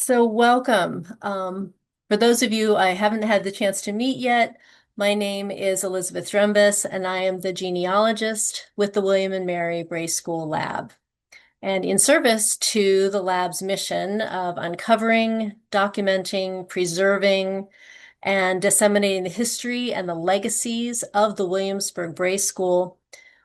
So welcome. For those of you I haven't had the chance to meet yet, my name is Elizabeth Drembus, and I am the genealogist with the William and Mary Bray School Lab. And in service to the lab's mission of uncovering, documenting, preserving, and disseminating the history and the legacies of the Williamsburg Bray School,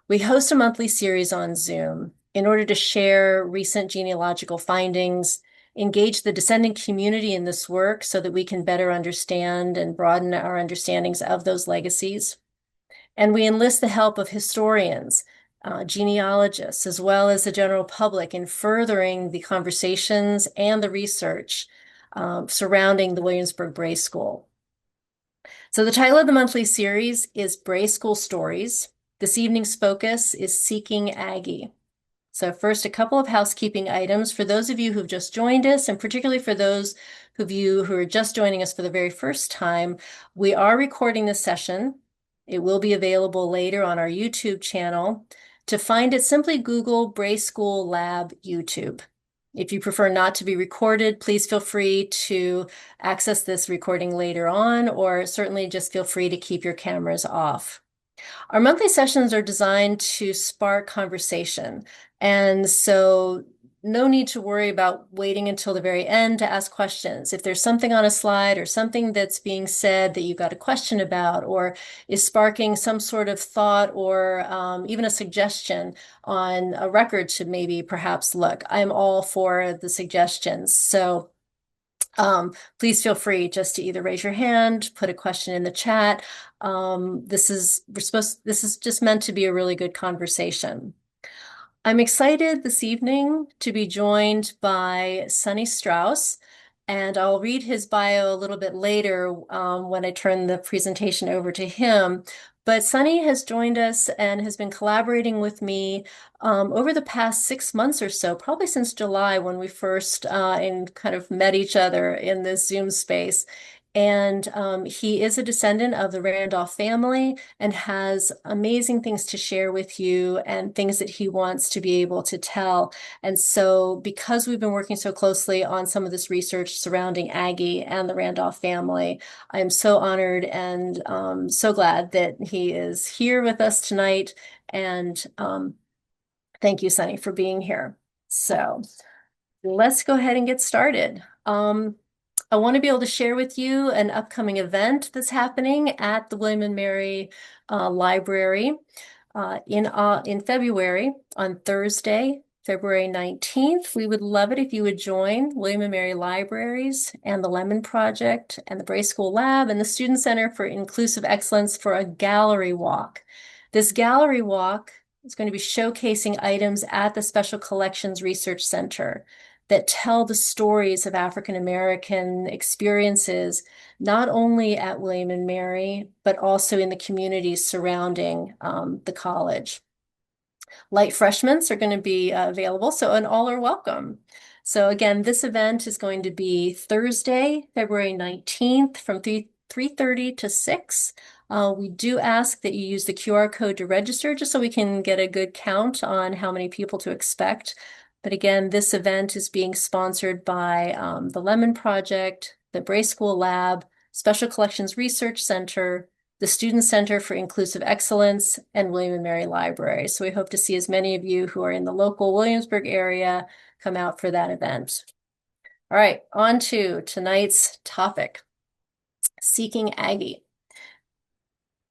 we host a monthly series on Zoom in order to share recent genealogical findings, engage the descendant community in this work so that we can better understand and broaden our understandings of those legacies. And we enlist the help of historians, genealogists, as well as the general public in furthering the conversations and the research surrounding the Williamsburg Bray School. So the title of the monthly series is Bray School Stories. This evening's focus is Seeking Aggy. So first, a couple of housekeeping items for those of you who've just joined us, and particularly for those of you who are just joining us for the very first time. We are recording this session. It will be available later on our YouTube channel. To find it, simply Google Bray School Lab YouTube. If you prefer not to be recorded, please feel free to access this recording later on, or certainly just feel free to keep your cameras off. Our monthly sessions are designed to spark conversation, and so no need to worry about waiting until the very end to ask questions. If there's something on a slide or something that's being said that you've got a question about, or is sparking some sort of thought or even a suggestion on a record to maybe perhaps look, I'm all for the suggestions. So please feel free just to either raise your hand, put a question in the chat. This is just meant to be a really good conversation. I'm excited this evening to be joined by Sonny Strauss, and I'll read his bio a little bit later when I turn the presentation over to him. But Sonny has joined us and has been collaborating with me over the past 6 months or so, probably since July when we first kind of met each other in this Zoom space. And he is a descendant of the Randolph family and has amazing things to share with you and things that he wants to be able to tell. And so because we've been working so closely on some of this research surrounding Aggie and the Randolph family, I am so honored and so glad that he is here with us tonight. And thank you, Sonny, for being here. So let's go ahead and get started. I want to be able to share with you an upcoming event that's happening at the William and Mary Library in February on Thursday, February 19th. We would love it if you would join William and Mary Libraries and the Lemon Project and the Bray School Lab and the Student Center for Inclusive Excellence for a gallery walk. This gallery walk is going to be showcasing items at the Special Collections Research Center that tell the stories of African American experiences, not only at William and Mary, but also in the communities surrounding the college. Light freshmen are going to be available, and all are welcome. So again, this event is going to be Thursday, February 19th from 3:30 to 6. We do ask that you use the QR code to register just so we can get a good count on how many people to expect. But again, this event is being sponsored by the Lemon Project, the Bray School Lab, Special Collections Research Center, the Student Center for Inclusive Excellence, and William and Mary Library. So we hope to see as many of you who are in the local Williamsburg area come out for that event. All right, on to tonight's topic, Seeking Aggie.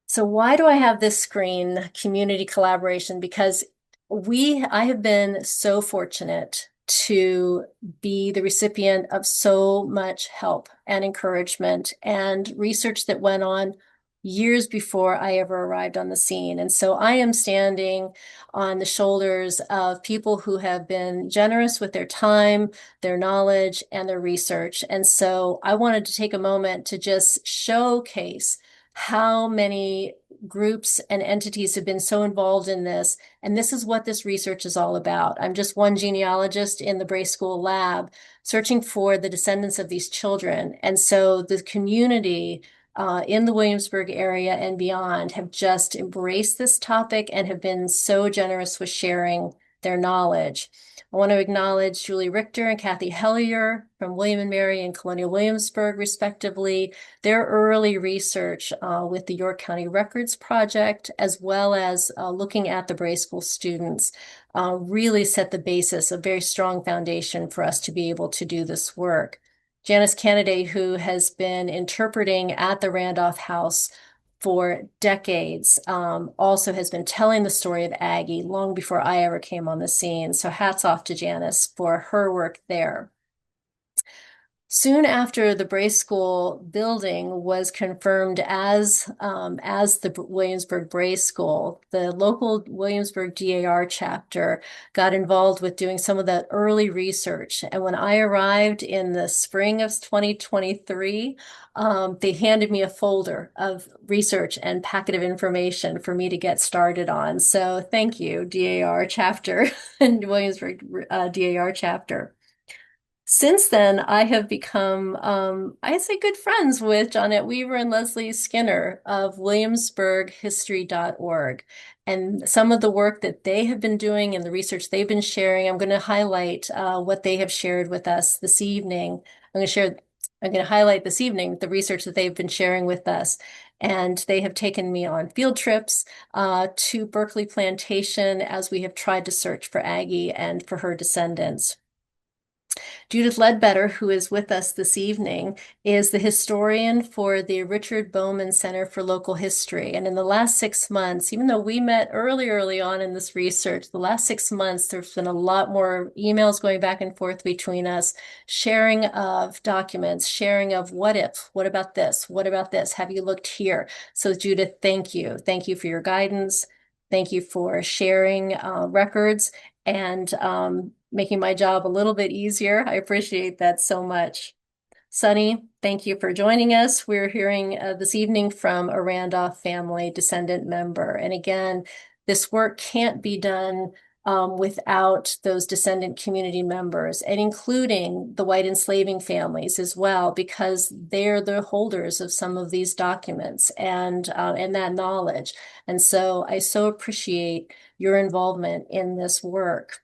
So why do I have this screen, community collaboration? Because I have been so fortunate to be the recipient of so much help and encouragement and research that went on years before I ever arrived on the scene. And so I am standing on the shoulders of people who have been generous with their time, their knowledge, and their research. And so I wanted to take a moment to just showcase how many groups and entities have been so involved in this. And this is what this research is all about. I'm just one genealogist in the Bray School Lab searching for the descendants of these children. And so the community in the Williamsburg area and beyond have just embraced this topic and have been so generous with sharing their knowledge. I want to acknowledge Julie Richter and Kathy Hellier from William and Mary and Colonial Williamsburg, respectively. Their early research with the York County Records Project, as well as looking at the Bray School students, really set the basis, a very strong foundation for us to be able to do this work. Janice Canaday, who has been interpreting at the Randolph House for decades, also has been telling the story of Aggie long before I ever came on the scene. So hats off to Janice for her work there. Soon after the Bray School building was confirmed as the Williamsburg Bray School, the local Williamsburg DAR chapter got involved with doing some of that early research. And when I arrived in the spring of 2023, they handed me a folder of research and packet of information for me to get started on. So thank you, DAR chapter and Williamsburg DAR chapter. Since then, I have become, I say, good friends with Johnette Weaver and Leslie Skinner of WilliamsburgHistory.org. And some of the work that they have been doing and the research they've been sharing, I'm going to highlight what they have shared with us this evening. I'm going to highlight this evening the research that they've been sharing with us. And they have taken me on field trips to Berkeley Plantation as we have tried to search for Aggie and for her descendants. Judith Ledbetter, who is with us this evening, is the historian for the Richard Bowman Center for Local History. And in the last 6 months, even though we met early on in this research, the last 6 months, there's been a lot more emails going back and forth between us, sharing of documents, sharing of what if, what about this, have you looked here? So Judith, thank you. Thank you for your guidance. Thank you for sharing records and making my job a little bit easier. I appreciate that so much. Sunny, thank you for joining us. We're hearing this evening from a Randolph family descendant member. And again, this work can't be done without those descendant community members, and including the white enslaving families as well, because they're the holders of some of these documents and that knowledge. And so I so appreciate your involvement in this work.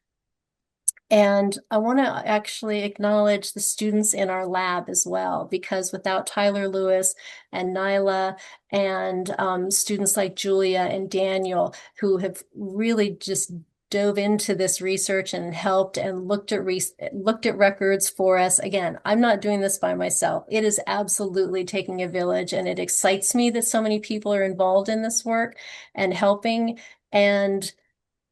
And I want to actually acknowledge the students in our lab as well, because without Tyler Lewis and Nyla and students like Julia and Daniel, who have really just dove into this research and helped and looked at records for us. Again, I'm not doing this by myself. It is absolutely taking a village, and it excites me that so many people are involved in this work and helping. And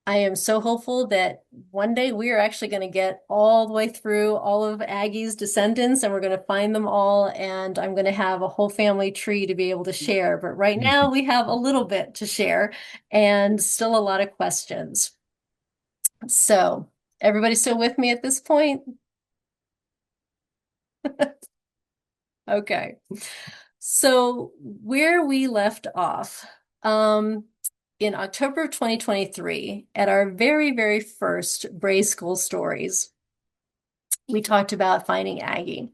I am so hopeful that one day we are actually going to get all the way through all of Aggie's descendants, and we're going to find them all, and I'm going to have a whole family tree to be able to share. But right now we have a little bit to share and still a lot of questions. So everybody still with me at this point? Okay. So where we left off, in October of 2023, at our very first Bray School Stories, we talked about finding Aggie.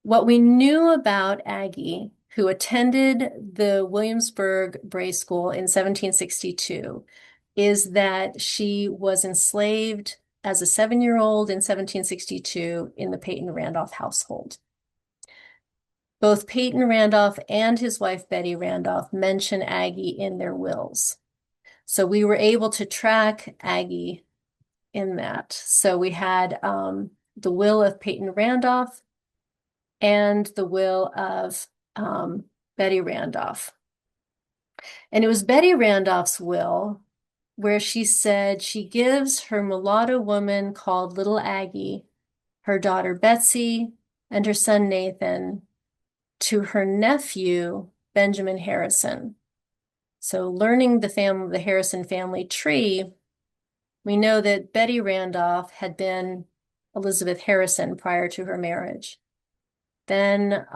What we knew about Aggie, who attended the Williamsburg Bray School in 1762, is that she was enslaved as a 7-year-old in 1762 in the Peyton Randolph household. Both Peyton Randolph and his wife Betty Randolph mention Aggie in their wills. So we were able to track Aggie in that. So we had the will of Peyton Randolph and the will of Betty Randolph. And it was Betty Randolph's will where she said she gives her mulatto woman called Little Aggie, her daughter Betsy, and her son Nathan to her nephew, Benjamin Harrison. So learning the Harrison family tree, we know that Betty Randolph had been Elizabeth Harrison prior to her marriage. Then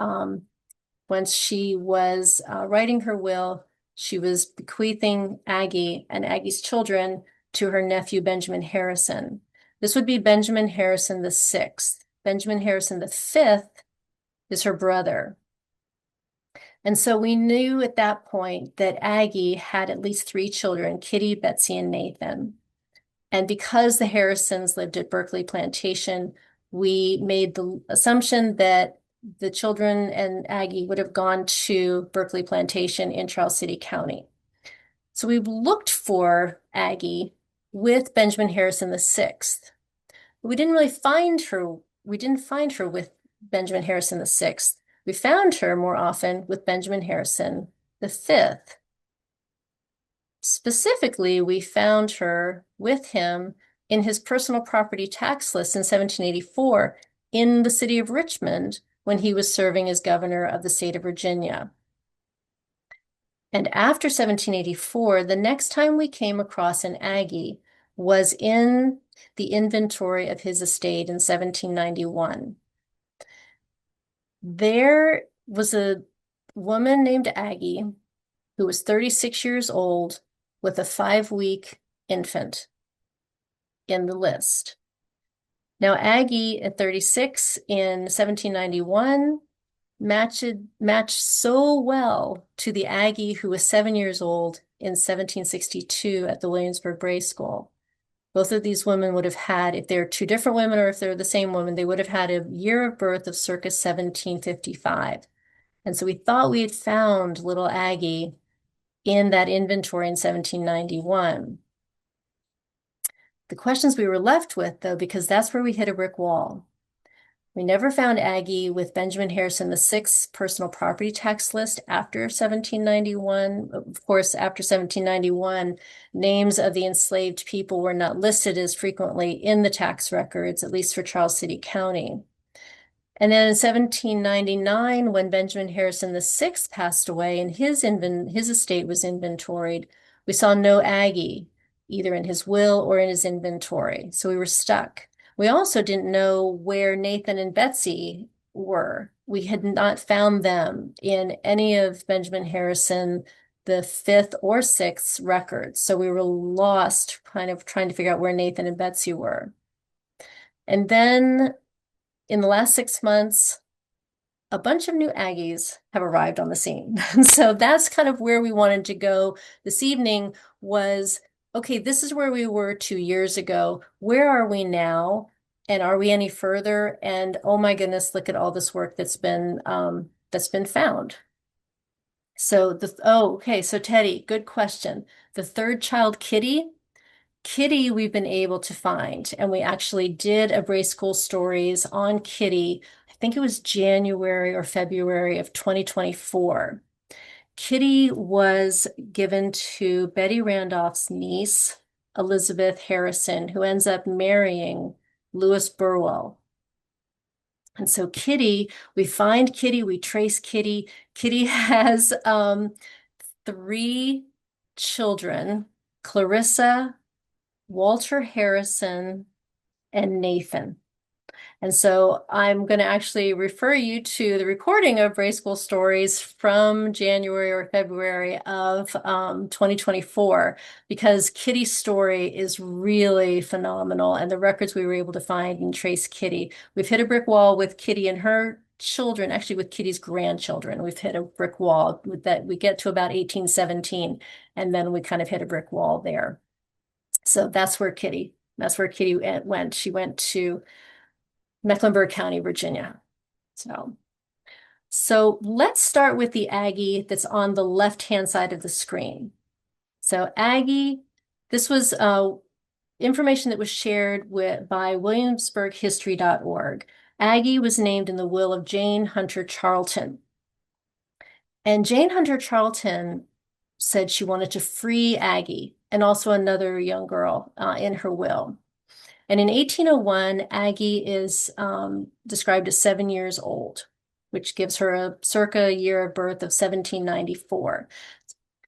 once she was writing her will, she was bequeathing Aggie and Aggie's children to her nephew, Benjamin Harrison. This would be Benjamin Harrison the sixth. Benjamin Harrison the fifth is her brother. And so we knew at that point that Aggie had at least 3 children, Kitty, Betsy, and Nathan. And because the Harrisons lived at Berkeley Plantation, we made the assumption that the children and Aggie would have gone to Berkeley Plantation in Charles City County. So we looked for Aggie with Benjamin Harrison VI. We didn't really find her. We didn't find her with Benjamin Harrison VI. We found her more often with Benjamin Harrison V. Specifically, we found her with him in his personal property tax list in 1784 in the city of Richmond when he was serving as governor of the state of Virginia. And after 1784, the next time we came across an Aggie was in the inventory of his estate in 1791. There was a woman named Aggie who was 36 years old with a 5-week infant in the list. Now, Aggie at 36 in 1791 matched so well to the Aggie who was 7 years old in 1762 at the Williamsburg Bray School. Both of these women would have had, if they're two different women or if they're the same woman, they would have had a year of birth of circa 1755. And so we thought we had found little Aggie in that inventory in 1791. The questions we were left with, though, because that's where we hit a brick wall. We never found Aggie with Benjamin Harrison VI's personal property tax list after 1791. Of course, after 1791, names of the enslaved people were not listed as frequently in the tax records, at least for Charles City County. And then in 1799, when Benjamin Harrison VI passed away and his estate was inventoried, we saw no Aggie, either in his will or in his inventory. So we were stuck. We also didn't know where Nathan and Betsy were. We had not found them in any of Benjamin Harrison the 5th or 6th records. So we were lost, kind of trying to figure out where Nathan and Betsy were. And then in the last 6 months, a bunch of new Aggies have arrived on the scene. So that's kind of where we wanted to go this evening was, okay, this is where we were 2 years ago. Where are we now? And are we any further? And oh my goodness, look at all this work that's been found. So okay, so Teddy, good question. The third child, Kitty, we've been able to find, and we actually did a Bray School Stories on Kitty. I think it was January or February of 2024. Kitty was given to Betty Randolph's niece, Elizabeth Harrison, who ends up marrying Louis Burwell. And so Kitty, we find Kitty, we trace Kitty. Kitty has 3 children, Clarissa, Walter Harrison, and Nathan. And so I'm going to actually refer you to the recording of Bray School Stories from January or February of 2024, because Kitty's story is really phenomenal, and the records we were able to find and trace Kitty. We've hit a brick wall with Kitty and her children, actually with Kitty's grandchildren. We've hit a brick wall with that. We get to about 1817, and then we kind of hit a brick wall there. So that's where Kitty went. She went to Mecklenburg County, Virginia. So let's start with the Aggie that's on the left-hand side of the screen. So Aggie, this was information that was shared by WilliamsburgHistory.org. Aggie was named in the will of Jane Hunter Charlton. And Jane Hunter Charlton said she wanted to free Aggie and also another young girl in her will. And in 1801, Aggie is described as 7 years old, which gives her a circa year of birth of 1794.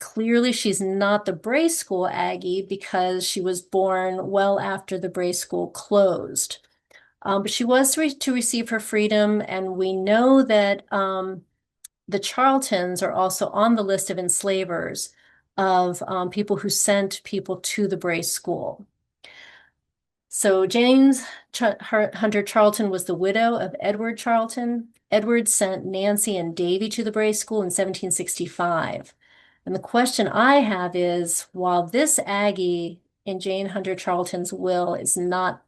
Clearly, she's not the Bray School Aggie because she was born well after the Bray School closed. But she was to receive her freedom, and we know that the Charltons are also on the list of enslavers of people who sent people to the Bray School. So James Hunter Charlton was the widow of Edward Charlton. Edward sent Nancy and Davy to the Bray School in 1765. And the question I have is, while this Aggie in Jane Hunter Charlton's will is not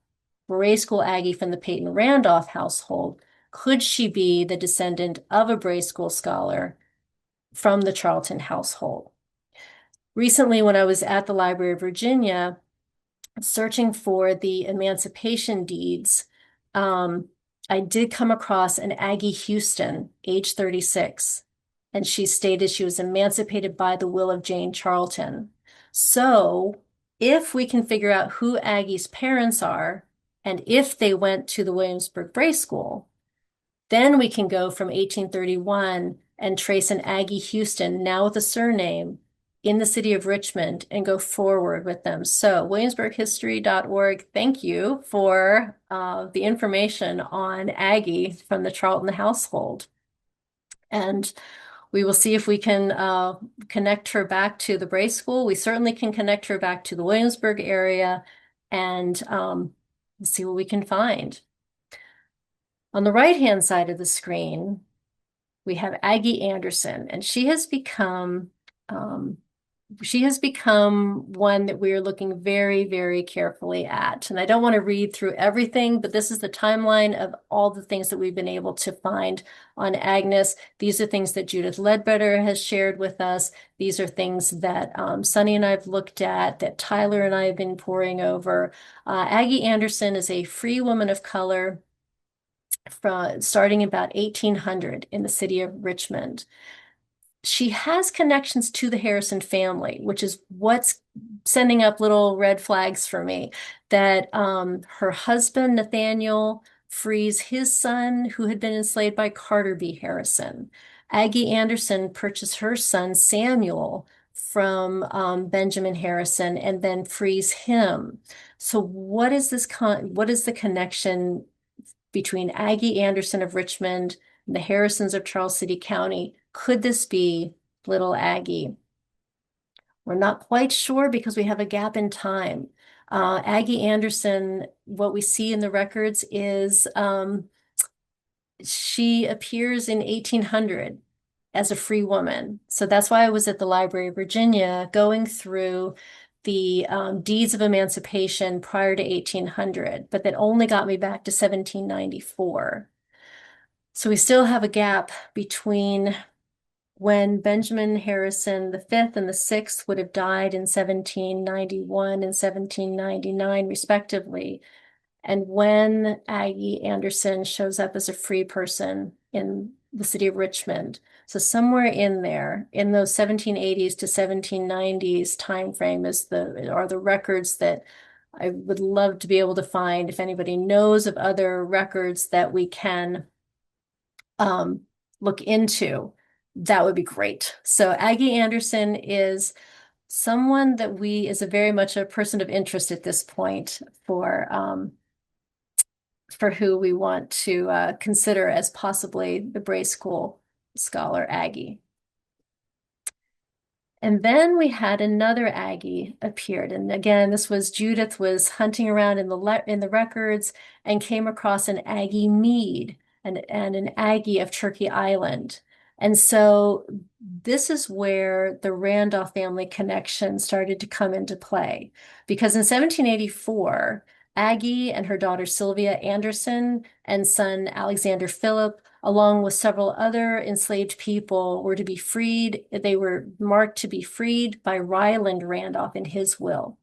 Bray School Aggie from the Peyton Randolph household, could she be the descendant of a Bray School scholar from the Charlton household? Recently, when I was at the Library of Virginia, searching for the emancipation deeds, I did come across an Aggie Houston, age 36, and she stated she was emancipated by the will of Jane Charlton. So if we can figure out who Aggie's parents are, and if they went to the Williamsburg Bray School, then we can go from 1831 and trace an Aggie Houston, now with a surname, in the city of Richmond and go forward with them. So williamsburghistory.org, thank you for the information on Aggie from the Charlton household. And we will see if we can connect her back to the Bray School. We certainly can connect her back to the Williamsburg area, and see what we can find. On the right-hand side of the screen, we have Aggie Anderson, and she has become one that we're looking very, very carefully at. And I don't want to read through everything, but this is the timeline of all the things that we've been able to find on Agnes. These are things that Judith Ledbetter has shared with us. These are things that Sunny and I have looked at, that Tyler and I have been poring over. Aggie Anderson is a free woman of color starting about 1800 in the city of Richmond. She has connections to the Harrison family, which is what's sending up little red flags for me, that her husband, Nathaniel, frees his son who had been enslaved by Carter B. Harrison. Aggie Anderson purchased her son, Samuel, from Benjamin Harrison and then frees him. So what is the connection between Aggie Anderson of Richmond and the Harrisons of Charles City County? Could this be little Aggie? We're not quite sure because we have a gap in time. Aggie Anderson, what we see in the records is she appears in 1800 as a free woman. So that's why I was at the Library of Virginia going through the deeds of emancipation prior to 1800, but that only got me back to 1794. So we still have a gap between when Benjamin Harrison V and the Sixth would have died in 1791 and 1799, respectively, and when Aggie Anderson shows up as a free person in the city of Richmond. So somewhere in there, in those 1780s to 1790s timeframe are the records that I would love to be able to find. If anybody knows of other records that we can look into, that would be great. So Aggie Anderson is someone that is very much a person of interest at this point for who we want to consider as possibly the Bray School Scholar Aggie. And then we had another Aggie appeared. And again, Judith was hunting around in the records and came across an Aggie Mead and an Aggie of Turkey Island. And so this is where the Randolph family connection started to come into play, because in 1784, Aggie and her daughter Sylvia Anderson and son Alexander Philip, along with several other enslaved people, were to be freed. They were marked to be freed by Ryland Randolph in his will.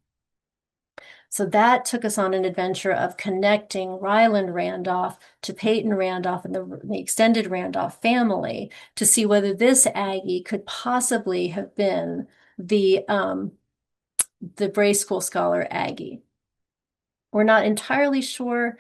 So that took us on an adventure of connecting Ryland Randolph to Peyton Randolph and the extended Randolph family to see whether this Aggie could possibly have been the Bray School Scholar Aggie. We're not entirely sure.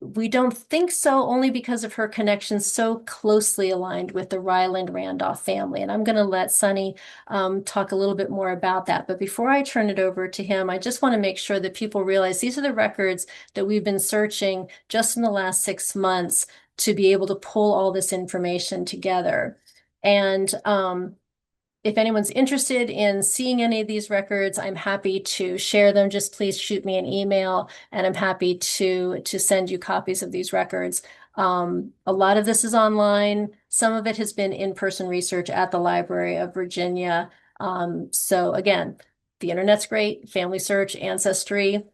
We don't think so, only because of her connections so closely aligned with the Ryland Randolph family. And I'm going to let Sunny talk a little bit more about that. But before I turn it over to him, I just want to make sure that people realize these are the records that we've been searching just in the last 6 months to be able to pull all this information together. And if anyone's interested in seeing any of these records, I'm happy to share them. Just please shoot me an email, and I'm happy to send you copies of these records. A lot of this is online. Some of it has been in-person research at the Library of Virginia. So again, The internet's great, Family Search, Ancestry,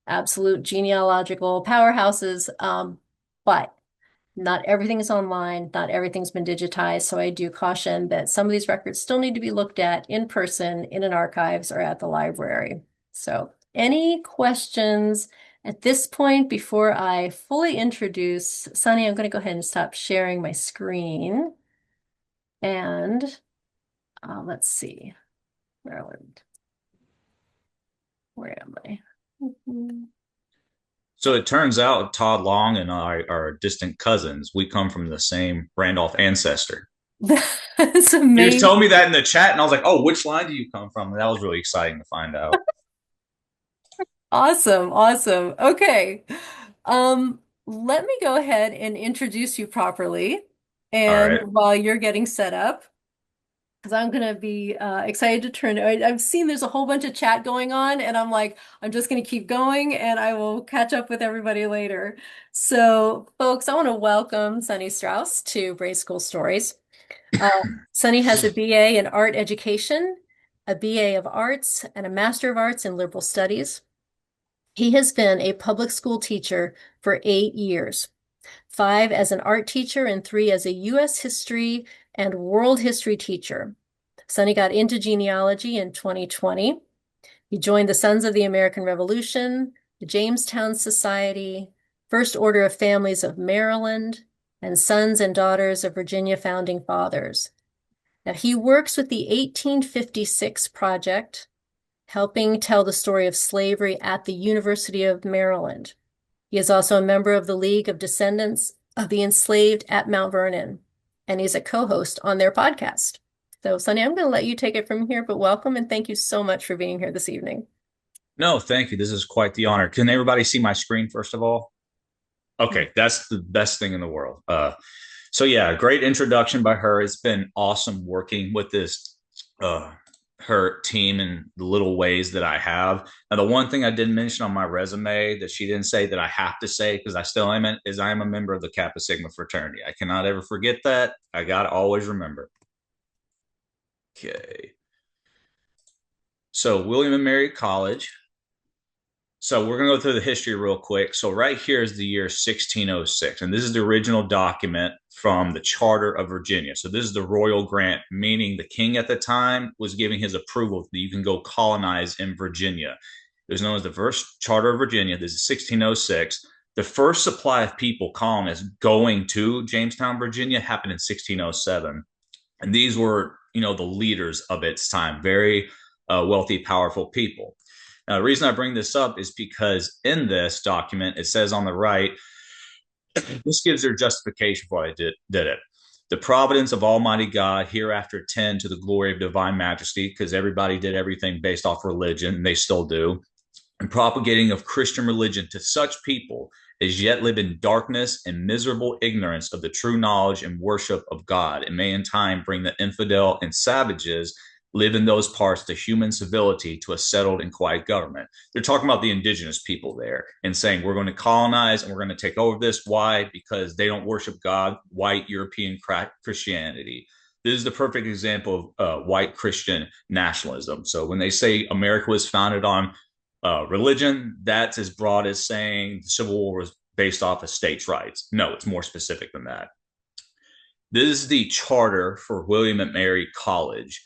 absolute genealogical powerhouses. But not everything is online, not everything's been digitized. So I do caution that some of these records still need to be looked at in person, in an archives, or at the library. So any questions at this point before I fully introduce Sunny? I'm going to go ahead and stop sharing my screen. And let's see, Maryland, where am I? So it turns out Todd Long and I are distant cousins. We come from the same Randolph ancestor. That's He was amazing. telling me that in the chat, and I was like, "Oh, which line do you come from?" And that was really exciting to find out. Awesome, awesome. Okay. Let me go ahead and introduce you properly. All And right. while you're getting set up, because I'm going to be excited to turn. I've seen there's a whole bunch of chat going on, and I'm like, I'm just going to keep going, and I will catch up with everybody later. So, folks, I want to welcome Sunny Strauss to Bray School Stories. Uh, Sunny has a BA in art education, a BA of arts, and a Master of Arts in liberal studies. He has been a public school teacher for 8 years, 5 as an art teacher and 3 as a U.S. history and world history teacher. Sonny got into genealogy in 2020. He joined the Sons of the American Revolution, the Jamestown Society, First Order of Families of Maryland, and Sons and Daughters of Virginia Founding Fathers. Now, he works with the 1856 Project, helping tell the story of slavery at the University of Maryland. He is also a member of the League of Descendants of the Enslaved at Mount Vernon, and he's a co-host on their podcast. So, Sonny, I'm going to let you take it from here, but welcome and thank you so much for being here this evening. No, thank you. This is quite the honor. Can everybody see my screen first of all? Okay, that's the best thing in the world. So yeah, great introduction by her. It's been awesome working with this uh, her team in the little ways that I have. Now, the one thing I didn't mention on my resume that she didn't say that I have to say because I still am is I am a member of the Kappa Sigma fraternity. I cannot ever forget that. I gotta always remember. Okay. So William and Mary College. So we're going to go through the history real quick. So right here is the year 1606, and this is the original document from the Charter of Virginia. So this is the royal grant, meaning the king at the time was giving his approval that you can go colonize in Virginia. It was known as the first Charter of Virginia. This is 1606. The first supply of people, colonists, going to Jamestown, Virginia happened in 1607. And these were, the leaders of its time, very wealthy, powerful people. Now, the reason I bring this up is because in this document, it says on the right, this gives their justification for why I did it. The providence of Almighty God hereafter tend to the glory of divine majesty, because everybody did everything based off religion, and they still do, and propagating of Christian religion to such people as yet live in darkness and miserable ignorance of the true knowledge and worship of God, and may in time bring the infidel and savages live in those parts to human civility to a settled and quiet government. They're talking about the indigenous people there and saying, we're going to colonize and we're going to take over this. Why? Because they don't worship God, white European Christianity. This is the perfect example of white Christian nationalism. So when they say America was founded on religion, that's as broad as saying the Civil War was based off of states' rights. No, it's more specific than that. This is the charter for William and Mary College,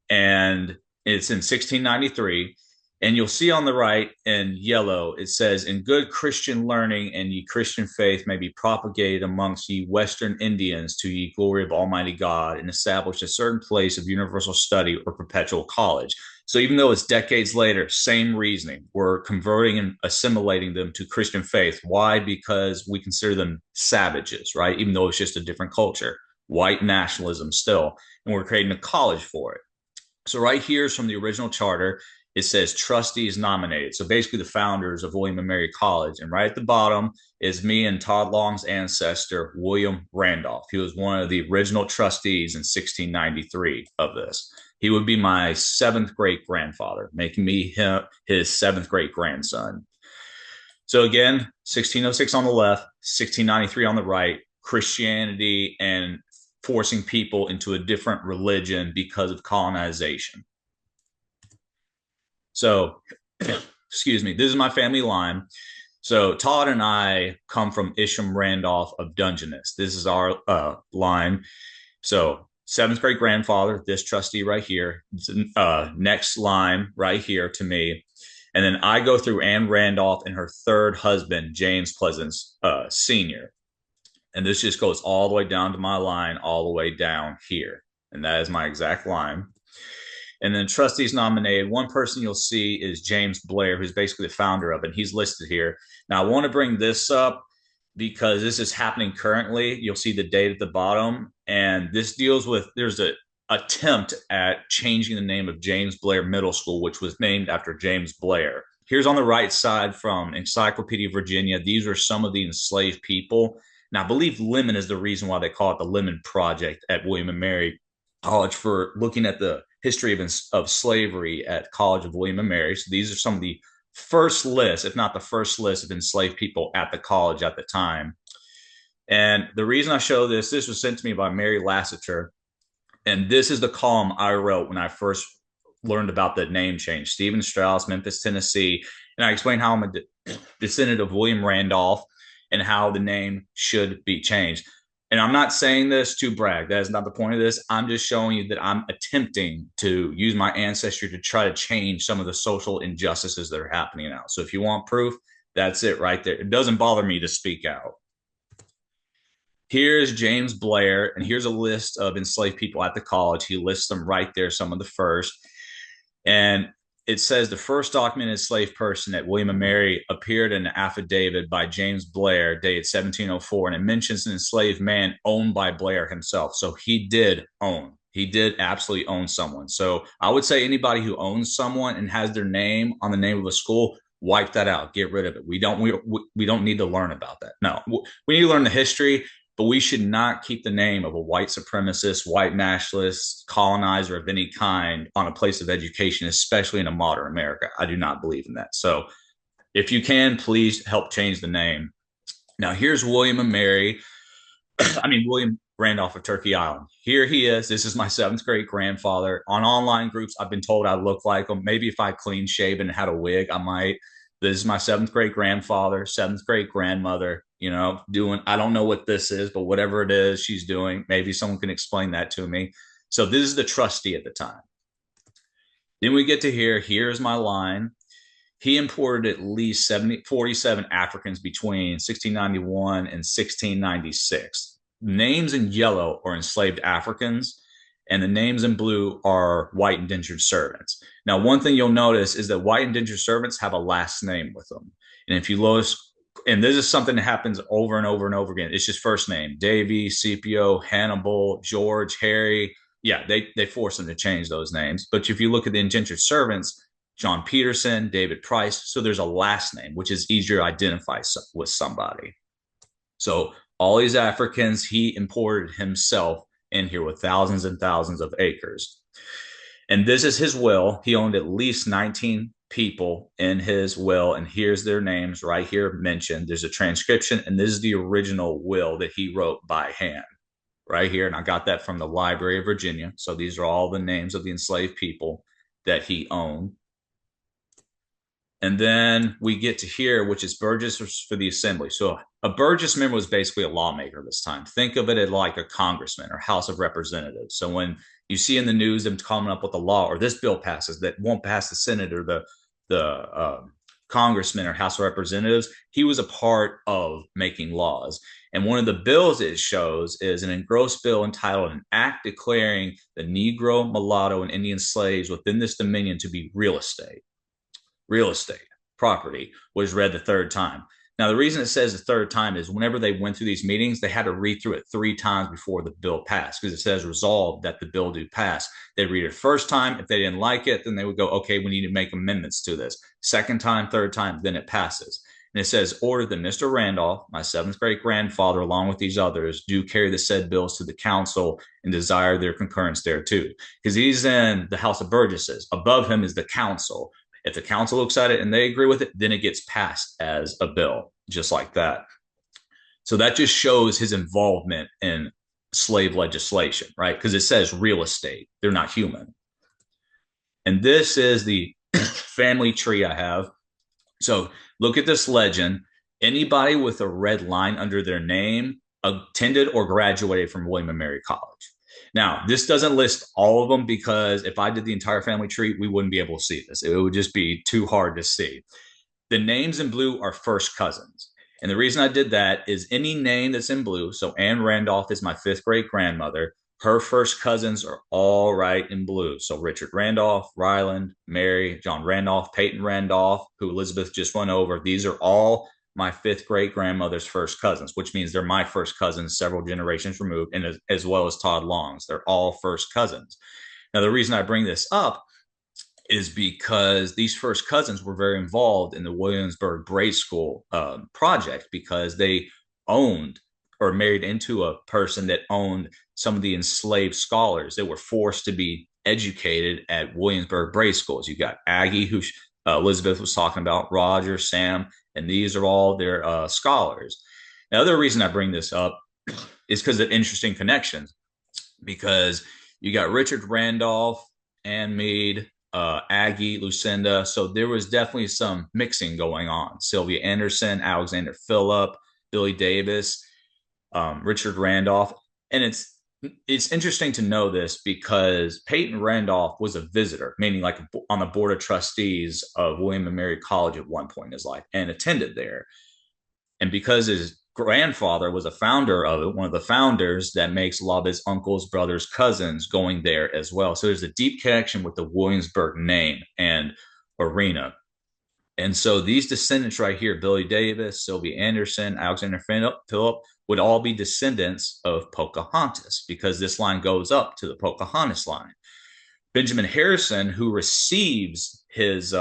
and it's in 1693. And you'll see on the right in yellow, it says, in good Christian learning and ye Christian faith may be propagated amongst ye Western Indians to ye glory of Almighty God, and established a certain place of universal study or perpetual college. So even though it's decades later, same reasoning. We're converting and assimilating them to Christian faith. Why? Because we consider them savages, right? Even though it's just a different culture. White nationalism still. And we're creating a college for it. So right here is from the original charter. It says trustees nominated. So basically the founders of William and Mary College. And right at the bottom is me and Todd Long's ancestor, William Randolph. He was one of the original trustees in 1693 of this. He would be my 7th great grandfather, making me his 7th great grandson. So again, 1606 on the left, 1693 on the right, Christianity and forcing people into a different religion because of colonization. So, excuse me, this is my family line. So Todd and I come from Isham Randolph of Dungeness. This is our line. So seventh great grandfather, this trustee right here. Next line right here to me. And then I go through Anne Randolph and her third husband, James Pleasance Sr. And this just goes all the way down to my line, all the way down here. And that is my exact line. And then trustees nominated. One person you'll see is James Blair, who's basically the founder of it. And he's listed here. Now, I want to bring this up because this is happening currently. You'll see the date at the bottom. And this deals with, there's a attempt at changing the name of James Blair Middle School, which was named after James Blair. Here's on the right side from Encyclopedia Virginia. These are some of the enslaved people. Now, I believe Lemon is the reason why they call it the Lemon Project at William and Mary College, for looking at the history of slavery at College of William and Mary. So these are some of the first lists, if not the first list, of enslaved people at the college at the time. And the reason I show this was sent to me by Mary Lassiter. And this is the column I wrote when I first learned about the name change. Stephen Strauss, Memphis, Tennessee. And I explained how I'm a descendant of William Randolph and how the name should be changed. And I'm not saying this to brag. That is not the point of this. I'm just showing you that I'm attempting to use my ancestry to try to change some of the social injustices that are happening now. So if you want proof, that's it right there. It doesn't bother me to speak out. Here's James Blair, and here's a list of enslaved people at the college. He lists them right there, some of the first. And it says the first documented enslaved person at William and Mary appeared in an affidavit by James Blair, dated 1704, and it mentions an enslaved man owned by Blair himself. So he did own. He did absolutely own someone. So I would say anybody who owns someone and has their name on the name of a school, wipe that out. Get rid of it. We don't need to learn about that. No, we need to learn the history, but we should not keep the name of a white supremacist, white nationalist, colonizer of any kind on a place of education, especially in a modern America. I do not believe in that. So if you can, please help change the name. Now, here's William and Mary. William Randolph of Turkey Island. Here he is. This is my seventh grade grandfather. On online groups, I've been told I look like him. Maybe if I clean shaven and had a wig, I might. This is my seventh grade grandfather, seventh grade grandmother, doing, I don't know what this is, but whatever it is she's doing, maybe someone can explain that to me. So this is the trustee at the time. Then we get to here. Here's my line. He imported at least 47 Africans between 1691 and 1696. Names in yellow are enslaved Africans, and the names in blue are white indentured servants. Now, one thing you'll notice is that white indentured servants have a last name with them. And if you notice, and this is something that happens over and over and over again, it's just first name: Davy, Scipio, Hannibal, George, Harry. Yeah, they force them to change those names. But if you look at the indentured servants, John Peterson, David Price, so there's a last name, which is easier to identify with somebody. So all these Africans, he imported himself in here with thousands and thousands of acres. And this is his will. He owned at least 19 people in his will, and here's their names right here mentioned. There's a transcription, and this is the original will that he wrote by hand right here. And I got that from the Library of Virginia. So these are all the names of the enslaved people that he owned. And then we get to here, which is Burgess for the Assembly. So a Burgess member was basically a lawmaker this time. Think of it as like a congressman or House of Representatives. So when you see in the news them coming up with a law, or this bill passes that won't pass the Senate or the congressman or House of Representatives, he was a part of making laws. And one of the bills it shows is an engrossed bill entitled "An Act Declaring the Negro, Mulatto, and Indian Slaves within this Dominion to be real estate." Real estate property was read the third time. Now, the reason it says the third time is whenever they went through these meetings, they had to read through it 3 times before the bill passed, because it says resolved that the bill do pass. They'd read it first time. If they didn't like it, then they would go, okay, we need to make amendments to this. Second time, third time, then it passes. And it says, order that Mr. Randolph, my seventh great grandfather, along with these others, do carry the said bills to the council and desire their concurrence thereto. Because he's in the House of Burgesses. Above him is the council. If the council looks at it and they agree with it, then it gets passed as a bill, just like that. So that just shows his involvement in slave legislation, right? Because it says real estate. They're not human. And this is the family tree I have. So look at this legend. Anybody with a red line under their name attended or graduated from William and Mary College. Now, this doesn't list all of them because if I did the entire family tree, we wouldn't be able to see this. It would just be too hard to see. The names in blue are first cousins. And the reason I did that is any name that's in blue. So Anne Randolph is my fifth great grandmother. Her first cousins are all right in blue. So Richard Randolph, Ryland, Mary, John Randolph, Peyton Randolph, who Elizabeth just went over. These are all my fifth great grandmother's first cousins, which means they're my first cousins several generations removed, and as well as Todd Long's. They're all first cousins. Now, the reason I bring this up is because these first cousins were very involved in the Williamsburg Bray School project because they owned or married into a person that owned some of the enslaved scholars that were forced to be educated at Williamsburg Bray Schools. You got Aggy, who Elizabeth was talking about, Roger, Sam, and these are all their scholars. The other reason I bring this up is because of interesting connections, because you got Richard Randolph, Ann Mead, Aggie, Lucinda. So there was definitely some mixing going on. Sylvia Anderson, Alexander Phillip, Billy Davis, Richard Randolph. And it's interesting to know this because Peyton Randolph was a visitor, meaning like on the board of trustees of William and Mary College at one point in his life and attended there. And because his grandfather was a founder of it, one of the founders, that makes a lot of his uncles, brothers, cousins going there as well. So there's a deep connection with the Williamsburg name and arena. And so these descendants right here, Billy Davis, Sylvia Anderson, Alexander Phillip, would all be descendants of Pocahontas because this line goes up to the Pocahontas line. Benjamin Harrison, who receives his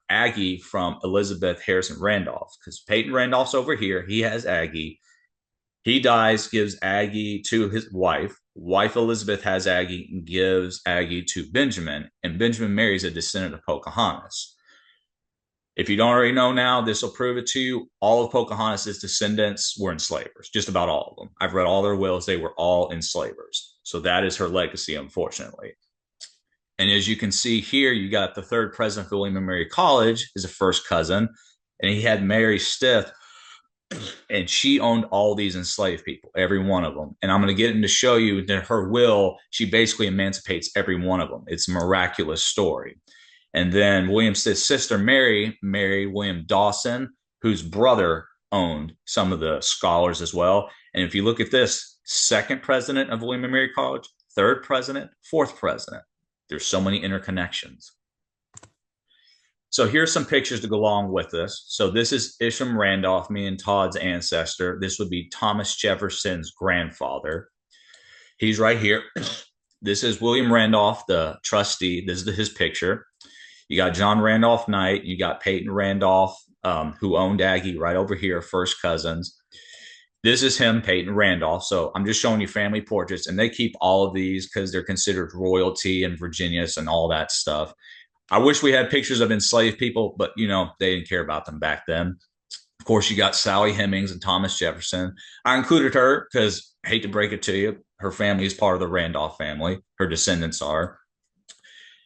Aggie from Elizabeth Harrison Randolph, because Peyton Randolph's over here. He has Aggie. He dies, gives Aggie to his wife. Wife Elizabeth has Aggie and gives Aggie to Benjamin. And Benjamin marries a descendant of Pocahontas. If you don't already know now, this will prove it to you. All of Pocahontas' descendants were enslavers, just about all of them. I've read all their wills. They were all enslavers. So that is her legacy, unfortunately. And as you can see here, you got the third president of William and Mary College is a first cousin, and he had Mary Stith, and she owned all these enslaved people, every one of them. And I'm going to get into show you that her will, she basically emancipates every one of them. It's a miraculous story. And then William Stith's sister Mary married William Dawson, whose brother owned some of the scholars as well. And if you look at this, second president of William and Mary College, third president, fourth president. There's so many interconnections. So here's some pictures to go along with this. So this is Isham Randolph, me and Todd's ancestor. This would be Thomas Jefferson's grandfather. He's right here. This is William Randolph, the trustee. This is his picture. You got John Randolph Knight. You got Peyton Randolph, who owned Aggie, right over here, first cousins. This is him, Peyton Randolph. So I'm just showing you family portraits, and they keep all of these because they're considered royalty in Virginia and all that stuff. I wish we had pictures of enslaved people, but they didn't care about them back then. Of course, you got Sally Hemings and Thomas Jefferson. I included her because I hate to break it to you, her family is part of the Randolph family. Her descendants are.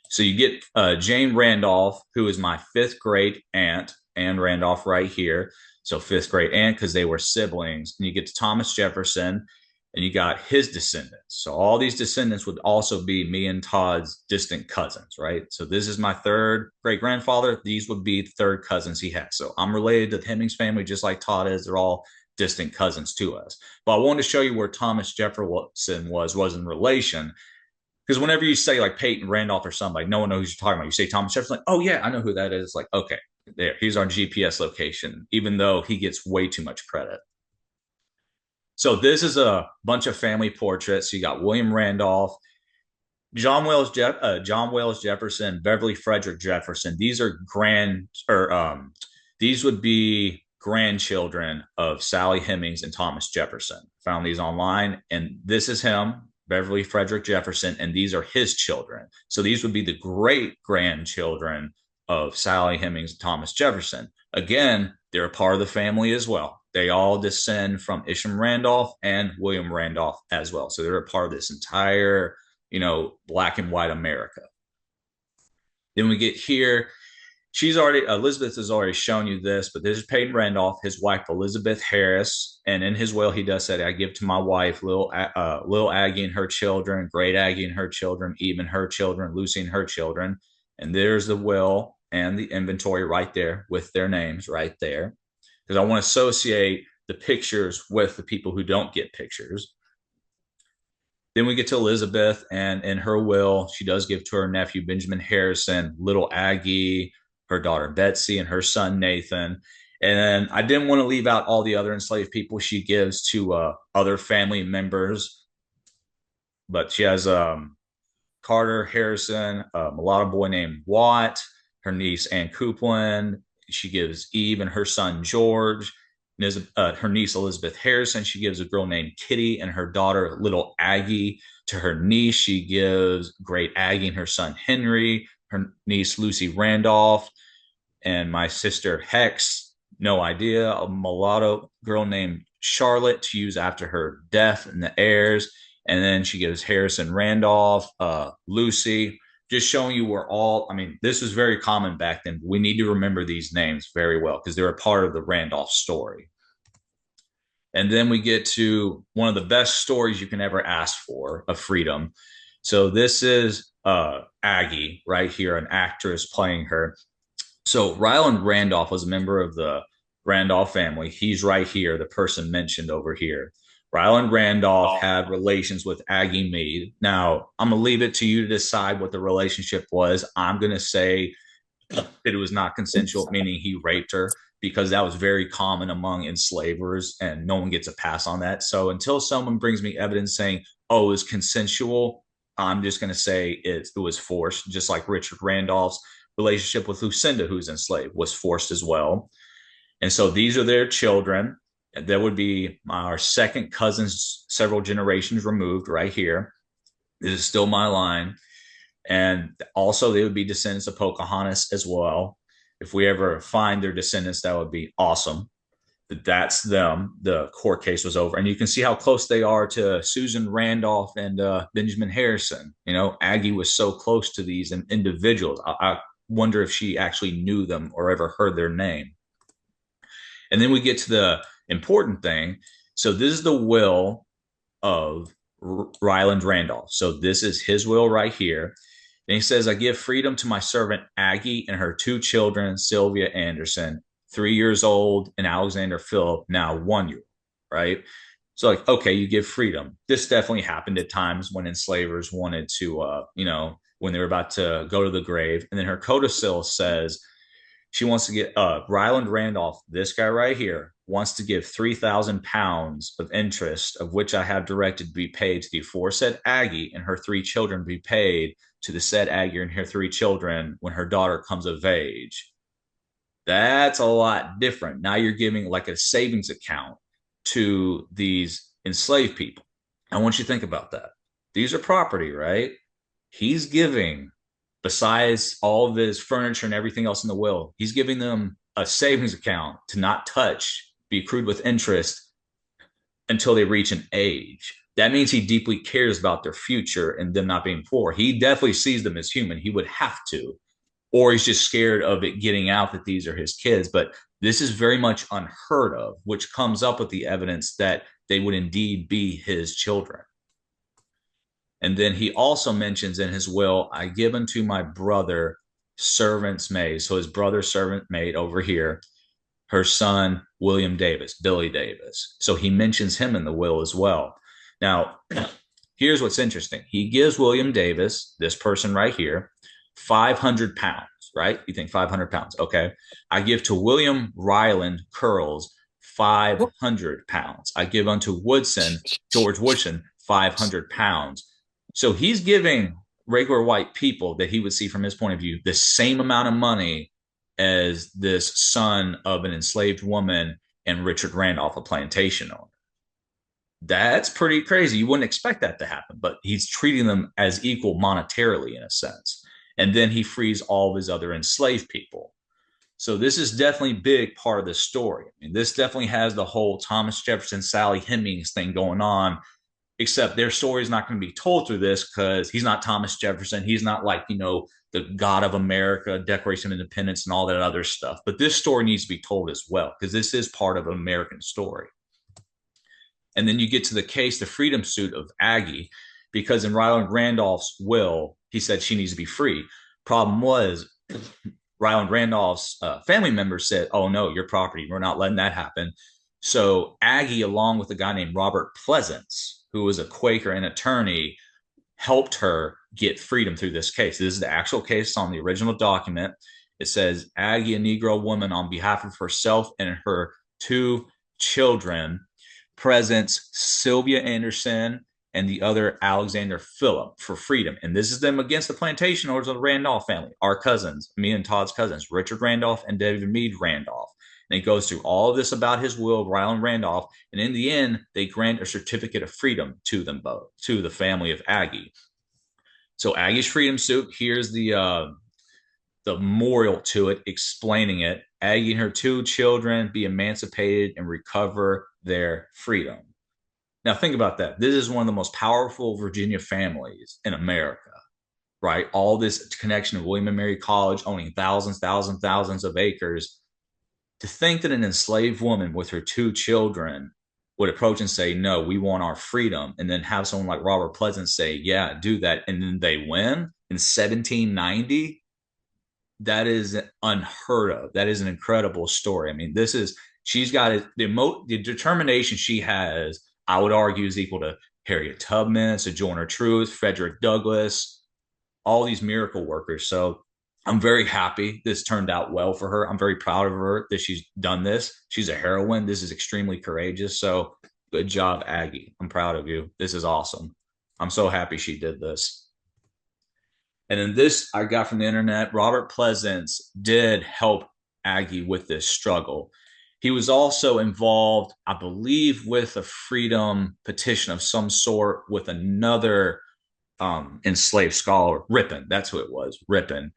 So you get Jane Randolph, who is my fifth great aunt, Anne Randolph right here. So fifth great aunt because they were siblings. And you get to Thomas Jefferson, and you got his descendants. So all these descendants would also be me and Todd's distant cousins, right? So this is my third great grandfather. These would be the third cousins he had. So I'm related to the Hemings family just like Todd is. They're all distant cousins to us. But I wanted to show you where Thomas Jefferson was in relation. Because whenever you say like Peyton Randolph or somebody, no one knows who you're talking about. You say Thomas Jefferson, like, oh yeah, I know who that is. Like, okay, there, here's our GPS location, even though he gets way too much credit. So this is a bunch of family portraits. You got William Randolph, John Wells Jefferson, Beverly Frederick Jefferson. These are these would be grandchildren of Sally Hemings and Thomas Jefferson. Found these online, and this is him, Beverly Frederick Jefferson, and these are his children. So these would be the great grandchildren of Sally Hemings and Thomas Jefferson. Again, they're a part of the family as well. They all descend from Isham Randolph and William Randolph as well. So they're a part of this entire, black and white America. Then we get here. Elizabeth has already shown you this, but this is Peyton Randolph, his wife Elizabeth Harris, and in his will he does say, "I give to my wife little Aggie and her children, Great Aggie and her children, Eve and her children, Lucy and her children." And there's the will and the inventory right there with their names right there, because I want to associate the pictures with the people who don't get pictures. Then we get to Elizabeth, and in her will, she does give to her nephew Benjamin Harrison, little Aggie, her daughter Betsy, and her son Nathan. And then I didn't want to leave out all the other enslaved people she gives to other family members, but she has Carter Harrison, a mulatto boy named Watt, her niece Ann Coupland. She gives Eve and her son George. Her niece Elizabeth Harrison. She gives a girl named Kitty and her daughter little Aggie. To her niece, she gives Great Aggie and her son Henry. Her niece Lucy Randolph, and my sister Hex. No idea. A mulatto girl named Charlotte to use after her death and the heirs. And then she gives Harrison Randolph, Lucy, just showing you we're all, I mean, this was very common back then. We need to remember these names very well because they're a part of the Randolph story. And then we get to one of the best stories you can ever ask for of freedom. So this is Aggie right here, an actress playing her. So Ryland Randolph was a member of the Randolph family. He's right here, the person mentioned over here. Ryland Randolph had relations with Aggie Mead. Now, I'm going to leave it to you to decide what the relationship was. I'm going to say that it was not consensual, meaning he raped her, because that was very common among enslavers and no one gets a pass on that. So until someone brings me evidence saying, oh, it was consensual, I'm just going to say it was forced, just like Richard Randolph's relationship with Lucinda, who's enslaved, was forced as well. And so these are their children. That would be our second cousins, several generations removed right here. This is still my line. And also, they would be descendants of Pocahontas as well. If we ever find their descendants, that would be awesome. That's them. The court case was over. And you can see how close they are to Susan Randolph and Benjamin Harrison. You know, Aggie was so close to these individuals. I wonder if she actually knew them or ever heard their name. And then we get to the important thing. So this is the will of Ryland Randolph. So this is his will right here. And he says, I give freedom to my servant Aggie and her two children, Sylvia Anderson, 3 years old, and Alexander Phillip, now 1 year, right? So like, okay, you give freedom. This definitely happened at times when enslavers wanted to, when they were about to go to the grave. And then her codicil says, she wants to get Ryland Randolph, this guy right here, wants to give 3,000 pounds of interest, of which I have directed to be paid to the aforesaid Aggie and her three children, be paid to the said Aggie and her three children when her daughter comes of age. That's a lot different. Now you're giving like a savings account to these enslaved people. I want you to think about that. These are property, right? He's giving, besides all of his furniture and everything else in the will, he's giving them a savings account to not touch, be accrued with interest until they reach an age. That means he deeply cares about their future and them not being poor. He definitely sees them as human. He would have to, or he's just scared of it getting out that these are his kids. But this is very much unheard of, which comes up with the evidence that they would indeed be his children. And then he also mentions in his will, I give unto my brother servant's maid. So his brother's servant maid over here, her son, William Davis, Billy Davis. So he mentions him in the will as well. Now, here's what's interesting. He gives William Davis, this person right here, 500 pounds, right? You think 500 pounds. Okay. I give to William Ryland Curls 500 pounds. I give unto George Woodson, 500 pounds. So he's giving regular white people that he would see from his point of view the same amount of money as this son of an enslaved woman and Richard Randolph, a plantation owner. That's pretty crazy. You wouldn't expect that to happen, but he's treating them as equal monetarily in a sense. And then he frees all of his other enslaved people. So this is definitely a big part of the story. I mean, this definitely has the whole Thomas Jefferson, Sally Hemings thing going on. except their story is not going to be told through this because he's not Thomas Jefferson. He's not like, the God of America, Declaration of Independence, and all that other stuff. But this story needs to be told as well because this is part of an American story. And then you get to the case, the freedom suit of Aggie, because in Ryland Randolph's will, he said she needs to be free. Problem was, Ryland Randolph's family members said, "Oh no, your property. We're not letting that happen." So Aggie, along with a guy named Robert Pleasance, who was a Quaker and attorney, helped her get freedom through this case. This is the actual case on the original document. It says Aggie, a Negro woman, on behalf of herself and her two children, presents Sylvia Anderson and the other Alexander Phillip for freedom. And this is them against the plantation owners of the Randolph family, our cousins, me and Todd's cousins, Richard Randolph and David Meade Randolph. And he goes through all of this about his will, Ryland Randolph. And in the end, they grant a certificate of freedom to them both, to the family of Aggie. So Aggie's freedom suit, here's the memorial to it, explaining it. Aggie and her two children be emancipated and recover their freedom. Now, think about that. This is one of the most powerful Virginia families in America, right? All this connection of William and Mary College, owning thousands of acres. To think that an enslaved woman with her two children would approach and say, "No, we want our freedom," and then have someone like Robert Pleasant say, "Yeah, do that," and then they win in 1790. That is unheard of. That is an incredible story. I mean, she's got the determination she has, I would argue, is equal to Harriet Tubman, Sojourner Truth, Frederick Douglass, all these miracle workers. So I'm very happy this turned out well for her. I'm very proud of her that she's done this. She's a heroine. This is extremely courageous. So good job, Aggie. I'm proud of you. This is awesome. I'm so happy she did this. And then this I got from the internet. Robert Pleasance did help Aggie with this struggle. He was also involved, I believe, with a freedom petition of some sort with another enslaved scholar, Ripon. That's who it was, Ripon.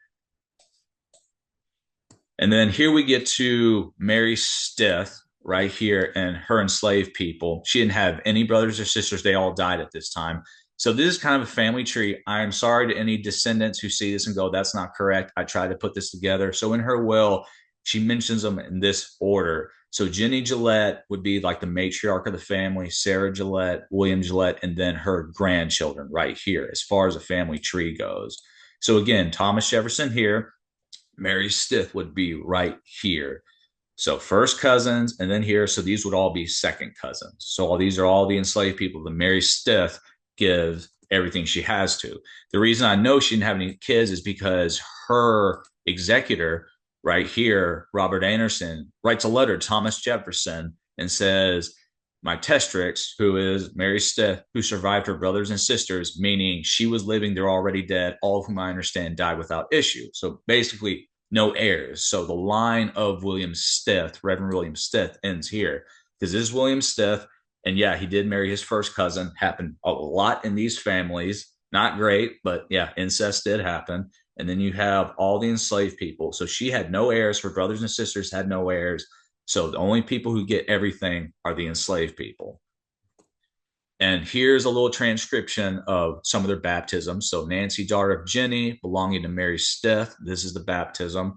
And then here we get to Mary Stith right here and her enslaved people. She didn't have any brothers or sisters. They all died at this time. So this is kind of a family tree. I am sorry to any descendants who see this and go, "That's not correct." I tried to put this together. So in her will, she mentions them in this order. So Jenny Gillette would be like the matriarch of the family, Sarah Gillette, William Gillette, and then her grandchildren right here, as far as the family tree goes. So again, Thomas Jefferson here, Mary Stith would be right here. So first cousins, and then here. So these would all be second cousins. So all these are all the enslaved people. The Mary Stith gives everything she has to. The reason I know she didn't have any kids is because her executor right here, Robert Anderson, writes a letter to Thomas Jefferson and says, "My testatrix, who is Mary Stith, who survived her brothers and sisters," meaning she was living, they're already dead, all of whom I understand died without issue. So basically, no heirs. So the line of William Stith, Reverend William Stith, ends here because this is William Stith. And yeah, he did marry his first cousin. Happened a lot in these families. Not great, but yeah, incest did happen. And then you have all the enslaved people. So she had no heirs. Her brothers and sisters had no heirs. So the only people who get everything are the enslaved people. And here's a little transcription of some of their baptisms. So Nancy, daughter of Jenny, belonging to Mary Stith. This is the baptism.